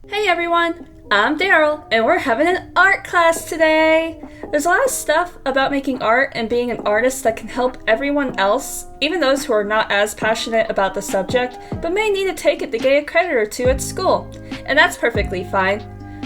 Hey everyone, I'm Daryl, and we're having an art class today! There's a lot of stuff about making art and being an artist that can help everyone else, even those who are not as passionate about the subject, but may need to take it to get a credit or two at school. And that's perfectly fine.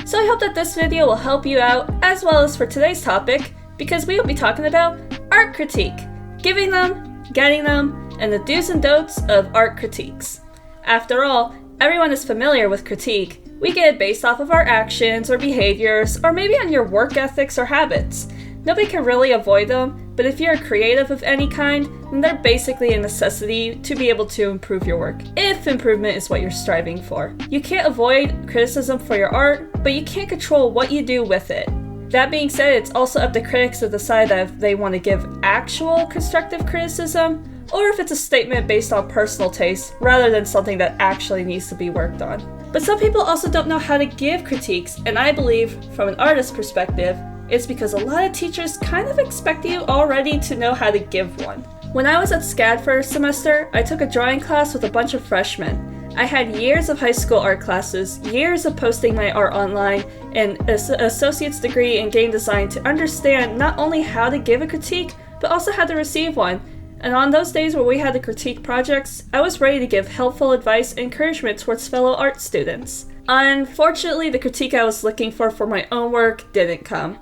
So I hope that this video will help you out, as well as for today's topic, because we will be talking about art critique, giving them, getting them, and the do's and don'ts of art critiques. After all, everyone is familiar with critique. We get it based off of our actions or behaviors, or maybe on your work ethics or habits. Nobody can really avoid them, but if you're a creative of any kind, then they're basically a necessity to be able to improve your work, if improvement is what you're striving for. You can't avoid criticism for your art, but you can't control what you do with it. That being said, it's also up to critics to decide that if they want to give actual constructive criticism, or if it's a statement based on personal taste, rather than something that actually needs to be worked on. But some people also don't know how to give critiques, and I believe, from an artist's perspective, it's because a lot of teachers kind of expect you already to know how to give one. When I was at SCAD for a semester, I took a drawing class with a bunch of freshmen. I had years of high school art classes, years of posting my art online, and an associate's degree in game design to understand not only how to give a critique, but also how to receive one. And on those days where we had to critique projects, I was ready to give helpful advice and encouragement towards fellow art students. Unfortunately, the critique I was looking for my own work didn't come.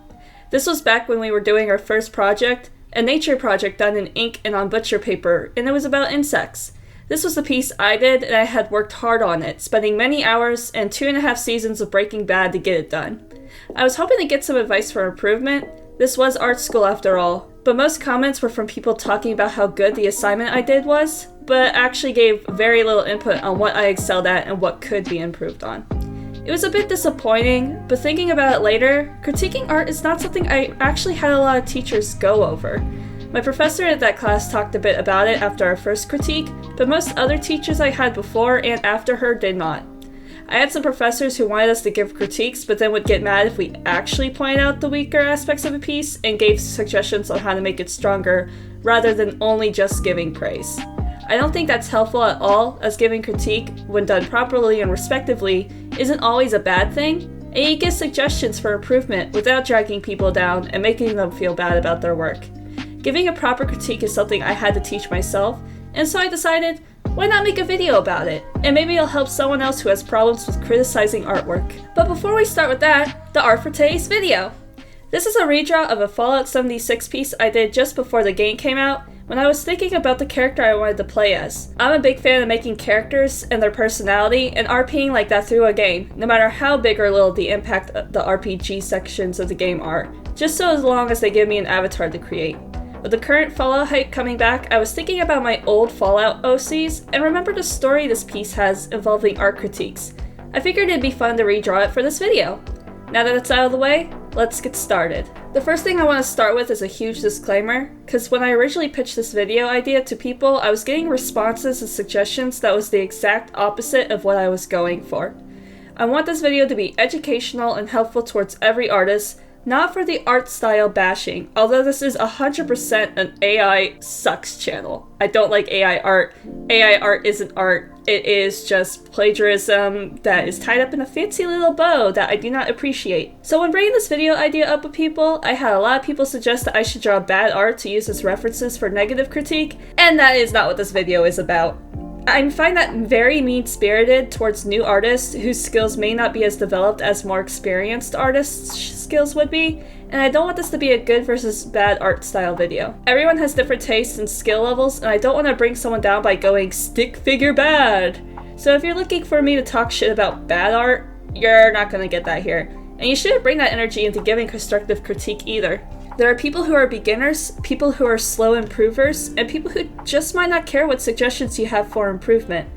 This was back when we were doing our first project, a nature project done in ink and on butcher paper, and it was about insects. This was the piece I did, and I had worked hard on it, spending many hours and 2.5 seasons of Breaking Bad to get it done. I was hoping to get some advice for improvement. This was art school after all, but most comments were from people talking about how good the assignment I did was, but actually gave very little input on what I excelled at and what could be improved on. It was a bit disappointing, but thinking about it later, critiquing art is not something I actually had a lot of teachers go over. My professor at that class talked a bit about it after our first critique, but most other teachers I had before and after her did not. I had some professors who wanted us to give critiques, but then would get mad if we actually pointed out the weaker aspects of a piece and gave suggestions on how to make it stronger, rather than only just giving praise. I don't think that's helpful at all, as giving critique, when done properly and respectively, isn't always a bad thing, and you give suggestions for improvement without dragging people down and making them feel bad about their work. Giving a proper critique is something I had to teach myself, and so I decided, why not make a video about it? And maybe it'll help someone else who has problems with criticizing artwork. But before we start with that, the art for today's video. This is a redraw of a Fallout 76 piece I did just before the game came out, when I was thinking about the character I wanted to play as. I'm a big fan of making characters and their personality and RPing like that through a game, no matter how big or little the impact the RPG sections of the game are, just so as long as they give me an avatar to create. With the current Fallout hype coming back, I was thinking about my old Fallout OCs and remembered a story this piece has involving art critiques. I figured it'd be fun to redraw it for this video. Now that it's out of the way, let's get started. The first thing I want to start with is a huge disclaimer, because when I originally pitched this video idea to people, I was getting responses and suggestions that was the exact opposite of what I was going for. I want this video to be educational and helpful towards every artist, not for the art style bashing, although this is 100% an AI sucks channel. I don't like AI art. AI art isn't art. It is just plagiarism that is tied up in a fancy little bow that I do not appreciate. So when bringing this video idea up with people, I had a lot of people suggest that I should draw bad art to use as references for negative critique, and that is not what this video is about. I find that very mean-spirited towards new artists whose skills may not be as developed as more experienced artists' skills would be, and I don't want this to be a good versus bad art style video. Everyone has different tastes and skill levels, and I don't want to bring someone down by going stick figure bad. So if you're looking for me to talk shit about bad art, you're not gonna get that here. And you shouldn't bring that energy into giving constructive critique either. There are people who are beginners, people who are slow improvers, and people who just might not care what suggestions you have for improvement.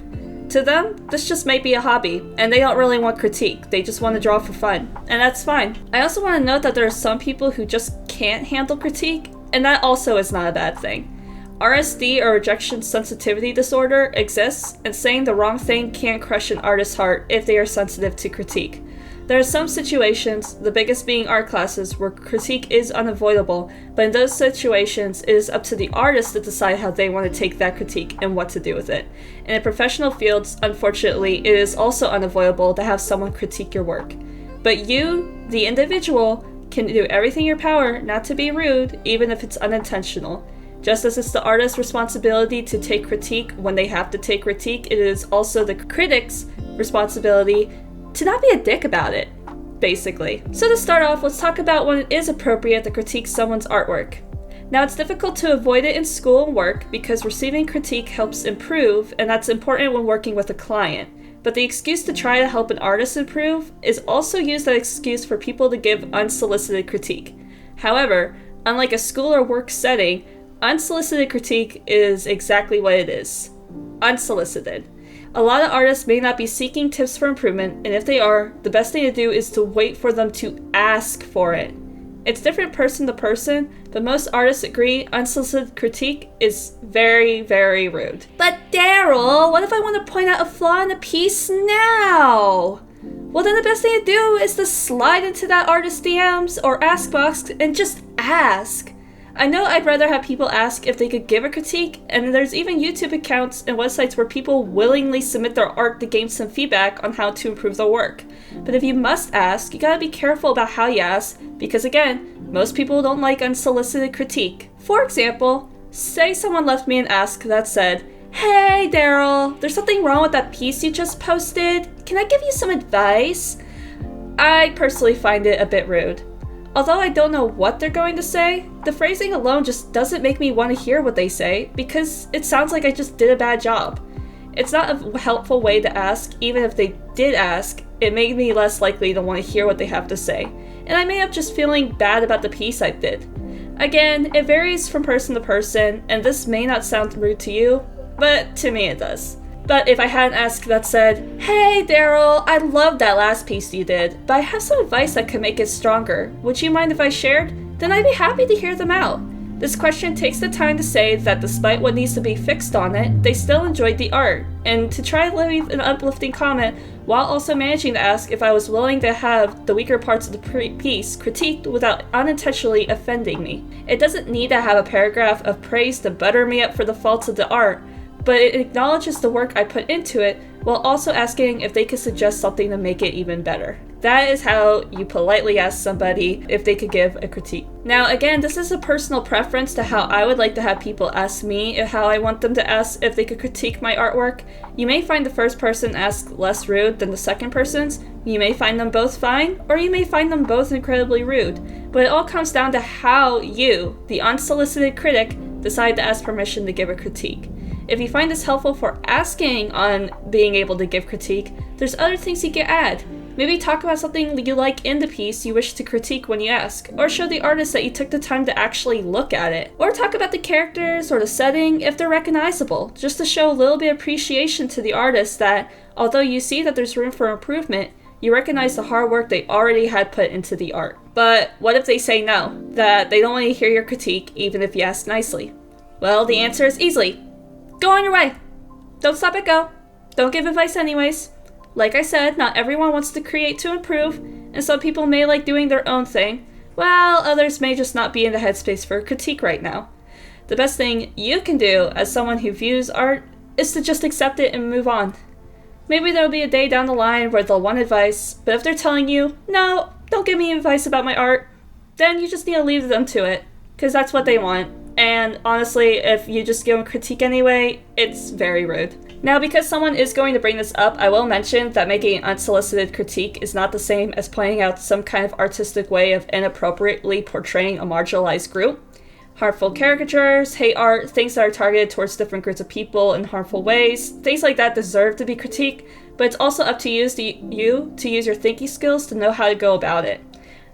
To them, this just might be a hobby, and they don't really want critique, they just want to draw for fun, and that's fine. I also want to note that there are some people who just can't handle critique, and that also is not a bad thing. RSD, or rejection sensitivity disorder, exists, and saying the wrong thing can crush an artist's heart if they are sensitive to critique. There are some situations, the biggest being art classes, where critique is unavoidable, but in those situations, it is up to the artist to decide how they want to take that critique and what to do with it. And in professional fields, unfortunately, it is also unavoidable to have someone critique your work. But you, the individual, can do everything in your power not to be rude, even if it's unintentional. Just as it's the artist's responsibility to take critique when they have to take critique, it is also the critic's responsibility to not be a dick about it, basically. So to start off, let's talk about when it is appropriate to critique someone's artwork. Now, it's difficult to avoid it in school and work because receiving critique helps improve, and that's important when working with a client. But the excuse to try to help an artist improve is also used as an excuse for people to give unsolicited critique. However, unlike a school or work setting, unsolicited critique is exactly what it is: unsolicited. A lot of artists may not be seeking tips for improvement, and if they are, the best thing to do is to wait for them to ask for it. It's different person to person, but most artists agree unsolicited critique is very, very rude. But Daryl, what if I want to point out a flaw in a piece now? Well, then the best thing to do is to slide into that artist's DMs or ask box and just ask. I know I'd rather have people ask if they could give a critique, and there's even YouTube accounts and websites where people willingly submit their art to gain some feedback on how to improve their work. But if you must ask, you gotta be careful about how you ask, because again, most people don't like unsolicited critique. For example, say someone left me an ask that said, "Hey Daryl, there's something wrong with that piece you just posted. Can I give you some advice?" I personally find it a bit rude. Although I don't know what they're going to say, the phrasing alone just doesn't make me want to hear what they say because it sounds like I just did a bad job. It's not a helpful way to ask. Even if they did ask, it made me less likely to want to hear what they have to say, and I may end up just feeling bad about the piece I did. Again, it varies from person to person, and this may not sound rude to you, but to me it does. But if I had an ask that said, "Hey Daryl, I loved that last piece you did, but I have some advice that could make it stronger. Would you mind if I shared?" Then I'd be happy to hear them out. This question takes the time to say that despite what needs to be fixed on it, they still enjoyed the art, and to try to leave an uplifting comment while also managing to ask if I was willing to have the weaker parts of the piece critiqued without unintentionally offending me. It doesn't need to have a paragraph of praise to butter me up for the faults of the art, but it acknowledges the work I put into it while also asking if they could suggest something to make it even better. That is how you politely ask somebody if they could give a critique. Now again, this is a personal preference to how I would like to have people ask me how I want them to ask if they could critique my artwork. You may find the first person asked less rude than the second person's. You may find them both fine, or you may find them both incredibly rude. But it all comes down to how you, the unsolicited critic, decide to ask permission to give a critique. If you find this helpful for asking on being able to give critique, there's other things you can add. Maybe talk about something you like in the piece you wish to critique when you ask, or show the artist that you took the time to actually look at it. Or talk about the characters or the setting if they're recognizable, just to show a little bit of appreciation to the artist that, although you see that there's room for improvement, you recognize the hard work they already had put into the art. But what if they say no, that they don't want to hear your critique even if you ask nicely? Well, the answer is easily: go on your way. Don't stop at go. Don't give advice anyways. Like I said, not everyone wants to create to improve, and some people may like doing their own thing, while others may just not be in the headspace for a critique right now. The best thing you can do as someone who views art is to just accept it and move on. Maybe there'll be a day down the line where they'll want advice, but if they're telling you, "No, don't give me advice about my art," then you just need to leave them to it, because that's what they want. And honestly, if you just give them critique anyway, it's very rude. Now, because someone is going to bring this up, I will mention that making an unsolicited critique is not the same as pointing out some kind of artistic way of inappropriately portraying a marginalized group. Harmful caricatures, hate art, things that are targeted towards different groups of people in harmful ways, things like that deserve to be critiqued, but it's also up to you to use your thinking skills to know how to go about it.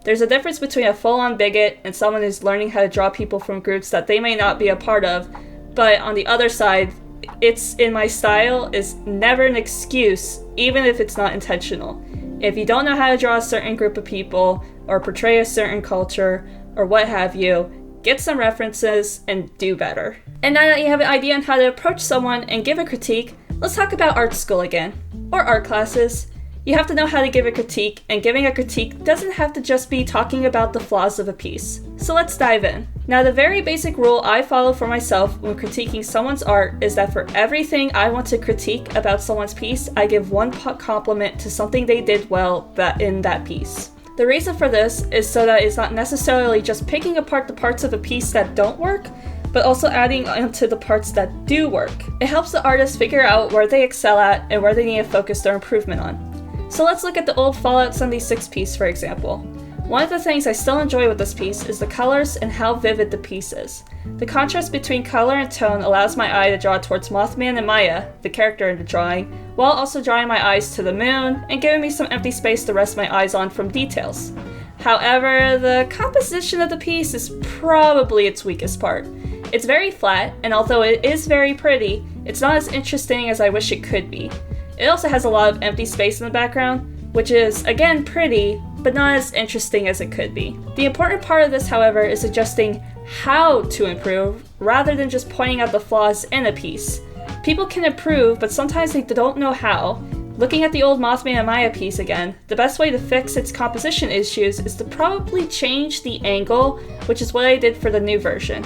There's a difference between a full-on bigot and someone who's learning how to draw people from groups that they may not be a part of, but on the other side, "it's in my style" is never an excuse, even if it's not intentional. If you don't know how to draw a certain group of people, or portray a certain culture, or what have you, get some references and do better. And now that you have an idea on how to approach someone and give a critique, let's talk about art school again, or art classes. You have to know how to give a critique, and giving a critique doesn't have to just be talking about the flaws of a piece. So let's dive in. Now, the very basic rule I follow for myself when critiquing someone's art is that for everything I want to critique about someone's piece, I give one compliment to something they did well in that piece. The reason for this is so that it's not necessarily just picking apart the parts of a piece that don't work, but also adding onto the parts that do work. It helps the artist figure out where they excel at and where they need to focus their improvement on. So let's look at the old Fallout 76 piece, for example. One of the things I still enjoy with this piece is the colors and how vivid the piece is. The contrast between color and tone allows my eye to draw towards Mothman and Maya, the character in the drawing, while also drawing my eyes to the moon and giving me some empty space to rest my eyes on from details. However, the composition of the piece is probably its weakest part. It's very flat, and although it is very pretty, it's not as interesting as I wish it could be. It also has a lot of empty space in the background, which is, again, pretty, but not as interesting as it could be. The important part of this, however, is suggesting how to improve, rather than just pointing out the flaws in a piece. People can improve, but sometimes they don't know how. Looking at the old Mothman and Maya piece again, the best way to fix its composition issues is to probably change the angle, which is what I did for the new version.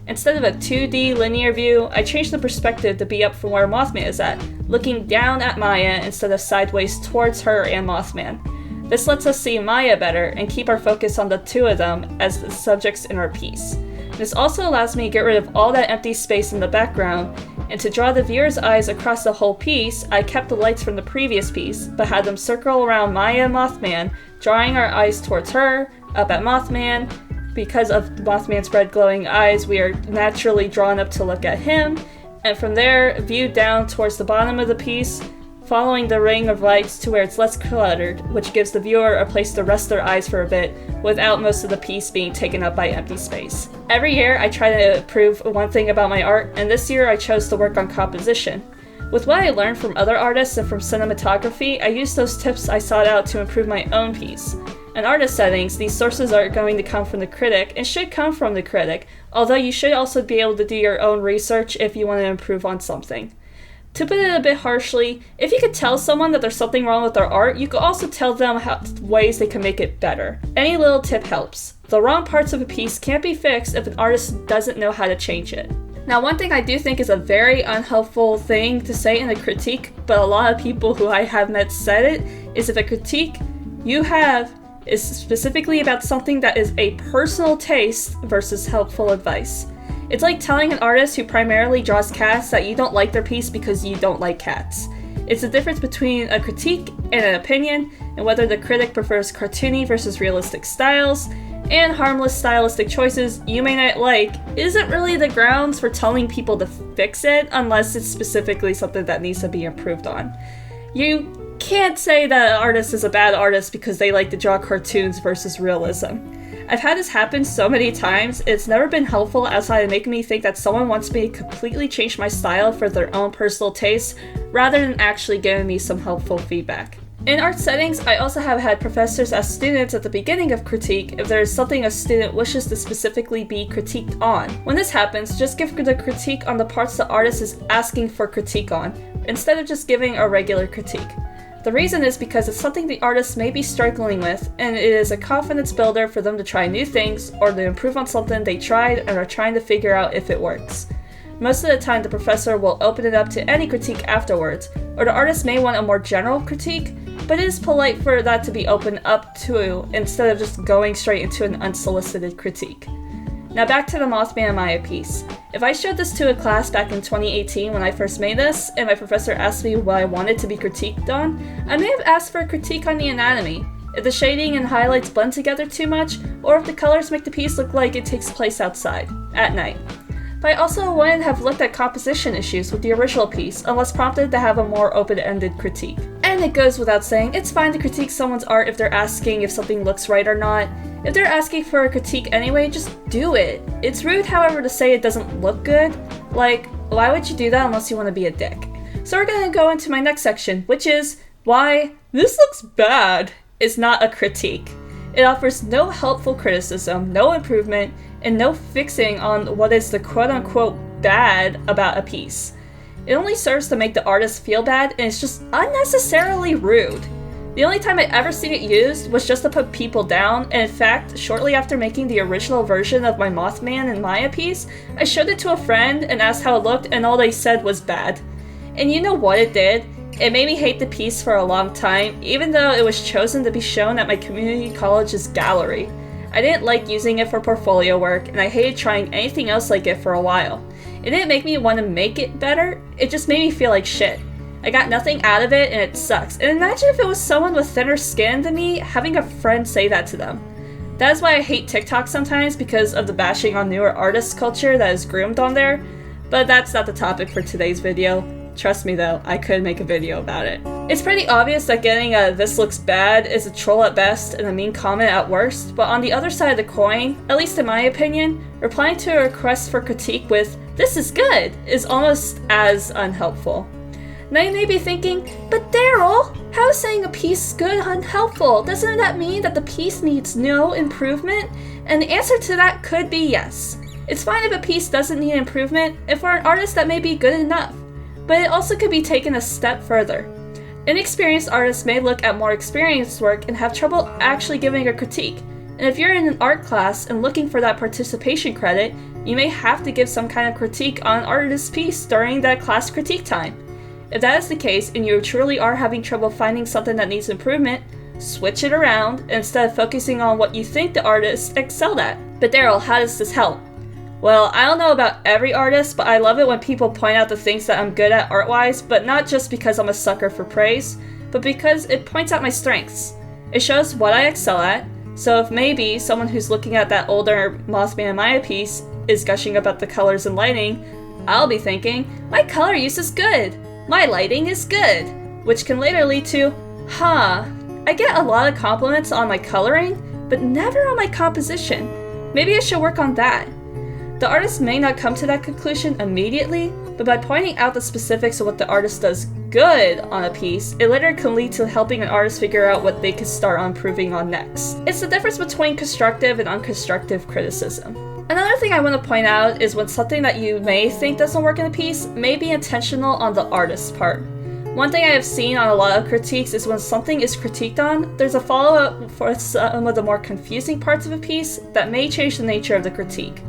Instead of a 2D linear view, I changed the perspective to be up from where Mothman is at, looking down at Maya instead of sideways towards her and Mothman. This lets us see Maya better and keep our focus on the two of them as the subjects in our piece. This also allows me to get rid of all that empty space in the background, and to draw the viewer's eyes across the whole piece, I kept the lights from the previous piece, but had them circle around Maya and Mothman, drawing our eyes towards her, up at Mothman. Because of Mothman's red glowing eyes, we are naturally drawn up to look at him, and from there, viewed down towards the bottom of the piece, following the ring of lights to where it's less cluttered, which gives the viewer a place to rest their eyes for a bit, without most of the piece being taken up by empty space. Every year, I try to improve one thing about my art, and this year I chose to work on composition. With what I learned from other artists and from cinematography, I used those tips I sought out to improve my own piece. In artist settings, these sources are going to come from the critic and should come from the critic, although you should also be able to do your own research if you want to improve on something. To put it a bit harshly, if you could tell someone that there's something wrong with their art, you could also tell them ways they can make it better. Any little tip helps. The wrong parts of a piece can't be fixed if an artist doesn't know how to change it. Now, one thing I do think is a very unhelpful thing to say in a critique, but a lot of people who I have met said it, is if a critique you have is specifically about something that is a personal taste versus helpful advice. It's like telling an artist who primarily draws cats that you don't like their piece because you don't like cats. It's the difference between a critique and an opinion, and whether the critic prefers cartoony versus realistic styles, and harmless stylistic choices you may not like, isn't really the grounds for telling people to fix it unless it's specifically something that needs to be improved on. You can't say that an artist is a bad artist because they like to draw cartoons versus realism. I've had this happen so many times, it's never been helpful outside of making me think that someone wants me to completely change my style for their own personal tastes, rather than actually giving me some helpful feedback. In art settings, I also have had professors ask students at the beginning of critique if there is something a student wishes to specifically be critiqued on. When this happens, just give the critique on the parts the artist is asking for critique on, instead of just giving a regular critique. The reason is because it's something the artist may be struggling with, and it is a confidence builder for them to try new things or to improve on something they tried and are trying to figure out if it works. Most of the time, the professor will open it up to any critique afterwards, or the artist may want a more general critique, but it is polite for that to be opened up to instead of just going straight into an unsolicited critique. Now back to the Mothman and Maya piece. If I showed this to a class back in 2018 when I first made this, and my professor asked me what I wanted to be critiqued on, I may have asked for a critique on the anatomy, if the shading and highlights blend together too much, or if the colors make the piece look like it takes place outside, at night. But I also wouldn't have looked at composition issues with the original piece unless prompted to have a more open-ended critique. And it goes without saying, it's fine to critique someone's art if they're asking if something looks right or not. If they're asking for a critique anyway, just do it. It's rude, however, to say it doesn't look good. Like, why would you do that unless you want to be a dick? So we're gonna go into my next section, which is why this looks bad is not a critique. It offers no helpful criticism, no improvement, and no fixing on what is the quote-unquote bad about a piece. It only serves to make the artist feel bad, and it's just unnecessarily rude. The only time I ever seen it used was just to put people down, and in fact, shortly after making the original version of my Mothman and Maya piece, I showed it to a friend and asked how it looked, and all they said was bad. And you know what it did? It made me hate the piece for a long time, even though it was chosen to be shown at my community college's gallery. I didn't like using it for portfolio work, and I hated trying anything else like it for a while. It didn't make me want to make it better, it just made me feel like shit. I got nothing out of it and it sucks. And imagine if it was someone with thinner skin than me having a friend say that to them. That is why I hate TikTok sometimes, because of the bashing on newer artists culture that is groomed on there. But that's not the topic for today's video. Trust me though, I could make a video about it. It's pretty obvious that getting a "this looks bad" is a troll at best and a mean comment at worst, but on the other side of the coin, at least in my opinion, replying to a request for critique with "this is good" is almost as unhelpful. Now you may be thinking, but Daryl, how is saying a piece is good unhelpful? Doesn't that mean that the piece needs no improvement? And the answer to that could be yes. It's fine if a piece doesn't need improvement, and for an artist that may be good enough. But it also could be taken a step further. Inexperienced artists may look at more experienced work and have trouble actually giving a critique. And if you're in an art class and looking for that participation credit, you may have to give some kind of critique on an artist's piece during that class critique time. If that is the case and you truly are having trouble finding something that needs improvement, switch it around instead of focusing on what you think the artist excelled at. But Daryl, how does this help? Well, I don't know about every artist, but I love it when people point out the things that I'm good at art-wise, but not just because I'm a sucker for praise, but because it points out my strengths. It shows what I excel at, so if maybe someone who's looking at that older Mothman and Maya piece is gushing about the colors and lighting, I'll be thinking, my color use is good! My lighting is good! Which can later lead to, I get a lot of compliments on my coloring, but never on my composition. Maybe I should work on that. The artist may not come to that conclusion immediately, but by pointing out the specifics of what the artist does good on a piece, it later can lead to helping an artist figure out what they can start improving on next. It's the difference between constructive and unconstructive criticism. Another thing I want to point out is when something that you may think doesn't work in a piece may be intentional on the artist's part. One thing I have seen on a lot of critiques is when something is critiqued on, there's a follow-up for some of the more confusing parts of a piece that may change the nature of the critique.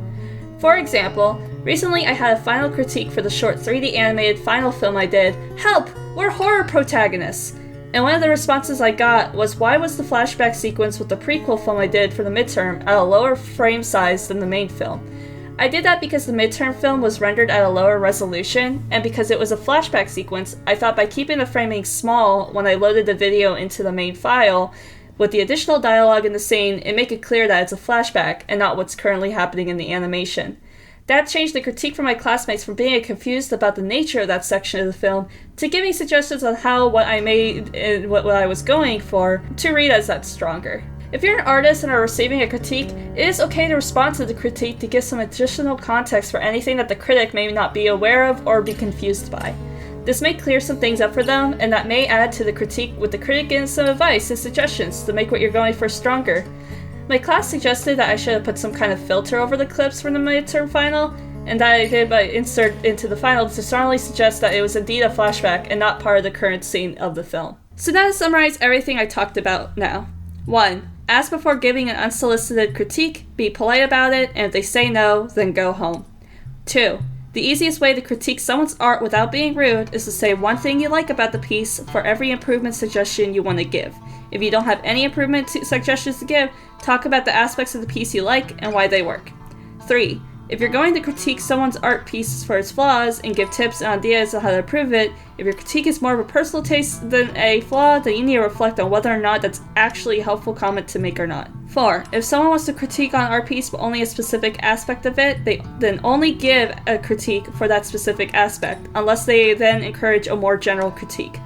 For example, recently I had a final critique for the short 3D animated final film I did, "Help! We're horror protagonists!" And one of the responses I got was, why was the flashback sequence with the prequel film I did for the midterm at a lower frame size than the main film? I did that because the midterm film was rendered at a lower resolution, and because it was a flashback sequence, I thought by keeping the framing small when I loaded the video into the main file, with the additional dialogue in the scene, it make it clear that it's a flashback and not what's currently happening in the animation. That changed the critique from my classmates from being confused about the nature of that section of the film to giving suggestions on how what I made and what I was going for to read as that stronger. If you're an artist and are receiving a critique, it is okay to respond to the critique to give some additional context for anything that the critic may not be aware of or be confused by. This may clear some things up for them, and that may add to the critique with the critic giving some advice and suggestions to make what you're going for stronger. My class suggested that I should have put some kind of filter over the clips from the midterm final, and that I did by insert into the final to strongly suggest that it was indeed a flashback and not part of the current scene of the film. So now to summarize everything I talked about now. 1. Ask before giving an unsolicited critique, be polite about it, and if they say no, then go home. 2. The easiest way to critique someone's art without being rude is to say one thing you like about the piece for every improvement suggestion you want to give. If you don't have any improvement suggestions to give, talk about the aspects of the piece you like and why they work. 3. If you're going to critique someone's art piece for its flaws and give tips and ideas on how to improve it, if your critique is more of a personal taste than a flaw, then you need to reflect on whether or not that's actually a helpful comment to make or not. 4. If someone wants to critique on art piece but only a specific aspect of it, they then only give a critique for that specific aspect, unless they then encourage a more general critique.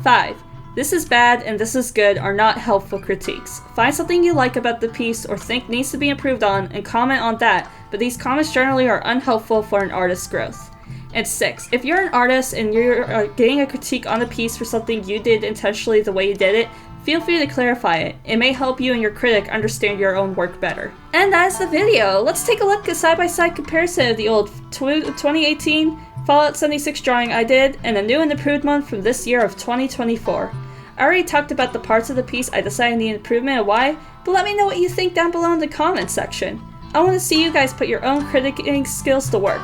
5. This is bad and this is good are not helpful critiques. Find something you like about the piece or think needs to be improved on and comment on that, but these comments generally are unhelpful for an artist's growth. And 6. If you're an artist and you're getting a critique on a piece for something you did intentionally the way you did it, feel free to clarify it. It may help you and your critic understand your own work better. And that's the video! Let's take a look at a side-by-side comparison of the old 2018 Fallout 76 drawing I did and the new and improved one from this year of 2024. I already talked about the parts of the piece I decided need improvement and why, but let me know what you think down below in the comments section. I want to see you guys put your own critiquing skills to work.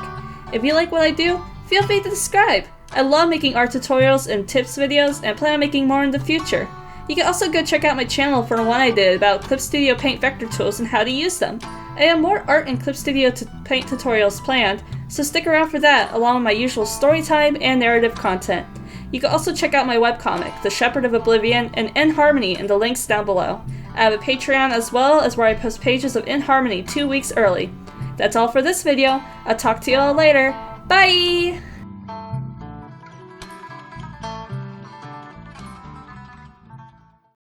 If you like what I do, feel free to subscribe. I love making art tutorials and tips videos and plan on making more in the future. You can also go check out my channel for one I did about Clip Studio Paint vector tools and how to use them. I have more art and Clip Studio Paint tutorials planned, so stick around for that along with my usual story time and narrative content. You can also check out my webcomic, The Shepherd of Oblivion, and In Harmony in the links down below. I have a Patreon as well as where I post pages of In Harmony 2 weeks early. That's all for this video. I'll talk to you all later. Bye!